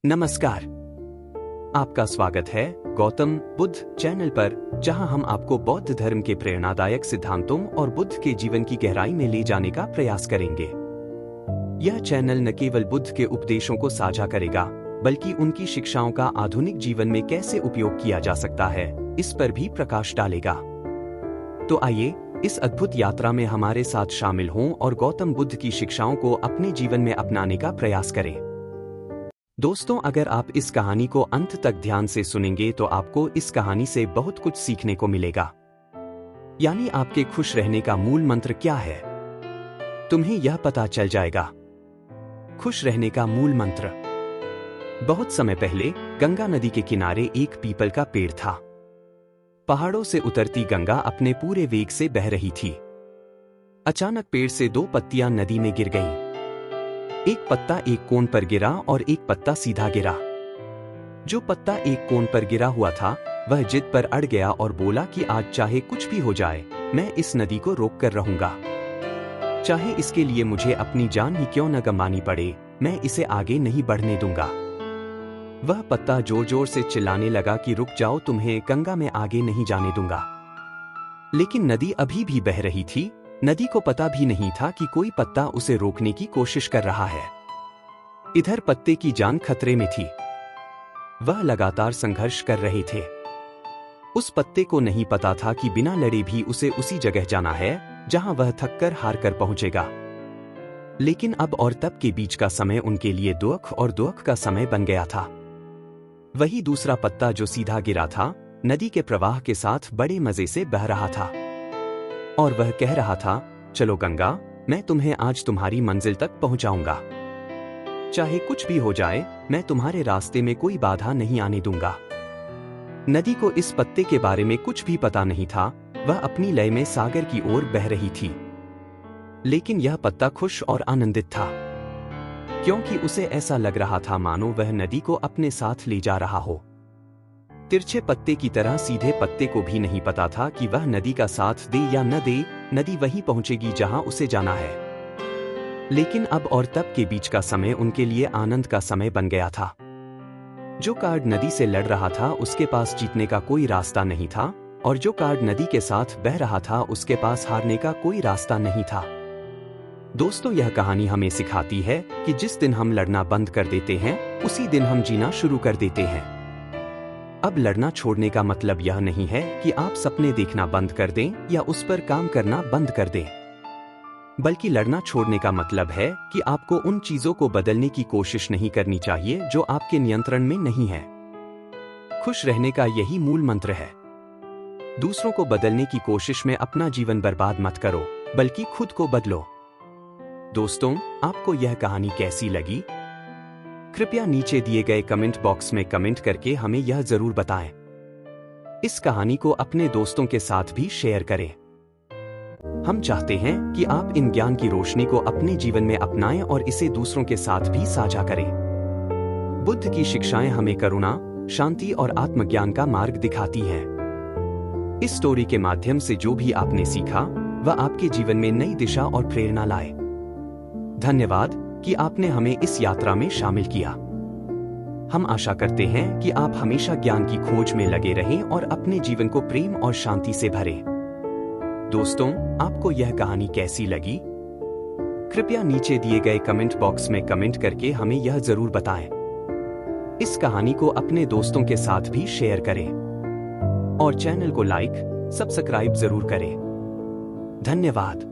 नमस्कार। आपका स्वागत है गौतम बुद्ध चैनल पर, जहां हम आपको बौद्ध धर्म के प्रेरणादायक सिद्धांतों और बुद्ध के जीवन की गहराई में ले जाने का प्रयास करेंगे। यह चैनल न केवल बुद्ध के उपदेशों को साझा करेगा, बल्कि उनकी शिक्षाओं का आधुनिक जीवन में कैसे उपयोग किया जा सकता है, इस पर भी प्रकाश डालेगा। तो आइए इस अद्भुत यात्रा में हमारे साथ शामिल हों और गौतम बुद्ध की शिक्षाओं को अपने जीवन में अपनाने का प्रयास करें। दोस्तों, अगर आप इस कहानी को अंत तक ध्यान से सुनेंगे तो आपको इस कहानी से बहुत कुछ सीखने को मिलेगा। यानी आपके खुश रहने का मूल मंत्र क्या है, तुम्हें यह पता चल जाएगा। खुश रहने का मूल मंत्र। बहुत समय पहले गंगा नदी के किनारे एक पीपल का पेड़ था। पहाड़ों से उतरती गंगा अपने पूरे वेग से बह रही थी। अचानक पेड़ से दो पत्तियां नदी में गिर गईं। एक पत्ता एक कोण पर गिरा और एक पत्ता सीधा गिरा। जो पत्ता एक कोण पर गिरा हुआ था वह जिद पर अड़ गया और बोला कि आज चाहे कुछ भी हो जाए, मैं इस नदी को रोक कर रहूंगा। चाहे इसके लिए मुझे अपनी जान ही क्यों न गंवानी पड़े, मैं इसे आगे नहीं बढ़ने दूंगा। वह पत्ता जोर जोर से चिल्लाने लगा कि रुक जाओ, तुम्हें गंगा में आगे नहीं जाने दूंगा। लेकिन नदी अभी भी बह रही थी। नदी को पता भी नहीं था कि कोई पत्ता उसे रोकने की कोशिश कर रहा है। इधर पत्ते की जान खतरे में थी। वह लगातार संघर्ष कर रहे थे। उस पत्ते को नहीं पता था कि बिना लड़े भी उसे उसी जगह जाना है जहां वह थक कर हार कर पहुंचेगा। लेकिन अब और तब के बीच का समय उनके लिए दुख और दुख का समय बन गया था। वही दूसरा पत्ता जो सीधा गिरा था, नदी के प्रवाह के साथ बड़े मजे से बह रहा था और वह कह रहा था, चलो गंगा, मैं तुम्हें आज तुम्हारी मंजिल तक पहुंचाऊंगा। चाहे कुछ भी हो जाए, मैं तुम्हारे रास्ते में कोई बाधा नहीं आने दूंगा। नदी को इस पत्ते के बारे में कुछ भी पता नहीं था। वह अपनी लय में सागर की ओर बह रही थी। लेकिन यह पत्ता खुश और आनंदित था, क्योंकि उसे ऐसा लग रहा था मानो वह नदी को अपने साथ ले जा रहा हो। तिरछे पत्ते की तरह सीधे पत्ते को भी नहीं पता था कि वह नदी का साथ दे या न दे, नदी वहीं पहुंचेगी जहां उसे जाना है। लेकिन अब और तब के बीच का समय उनके लिए आनंद का समय बन गया था। जो कार्ड नदी से लड़ रहा था उसके पास जीतने का कोई रास्ता नहीं था, और जो कार्ड नदी के साथ बह रहा था उसके पास हारने का कोई रास्ता नहीं था। दोस्तों, यह कहानी हमें सिखाती है कि जिस दिन हम लड़ना बंद कर देते हैं, उसी दिन हम जीना शुरू कर देते हैं। अब लड़ना छोड़ने का मतलब यह नहीं है कि आप सपने देखना बंद कर दें या उस पर काम करना बंद कर दें, बल्कि लड़ना छोड़ने का मतलब है कि आपको उन चीजों को बदलने की कोशिश नहीं करनी चाहिए जो आपके नियंत्रण में नहीं है। खुश रहने का यही मूल मंत्र है। दूसरों को बदलने की कोशिश में अपना जीवन बर्बाद मत करो, बल्कि खुद को बदलो। दोस्तों, आपको यह कहानी कैसी लगी? कृपया नीचे दिए गए कमेंट बॉक्स में कमेंट करके हमें यह जरूर बताएं। इस कहानी को अपने दोस्तों के साथ भी शेयर करें। हम चाहते हैं कि आप इन ज्ञान की रोशनी को अपने जीवन में अपनाएं और इसे दूसरों के साथ भी साझा करें। बुद्ध की शिक्षाएं हमें करुणा, शांति और आत्मज्ञान का मार्ग दिखाती हैं। इस स्टोरी के माध्यम से जो भी आपने सीखा वह आपके जीवन में नई दिशा और प्रेरणा लाए। धन्यवाद कि आपने हमें इस यात्रा में शामिल किया। हम आशा करते हैं कि आप हमेशा ज्ञान की खोज में लगे रहें और अपने जीवन को प्रेम और शांति से भरें। दोस्तों, आपको यह कहानी कैसी लगी? कृपया नीचे दिए गए कमेंट बॉक्स में कमेंट करके हमें यह जरूर बताएं। इस कहानी को अपने दोस्तों के साथ भी शेयर करें और चैनल को लाइक, सब्सक्राइब जरूर करें। धन्यवाद।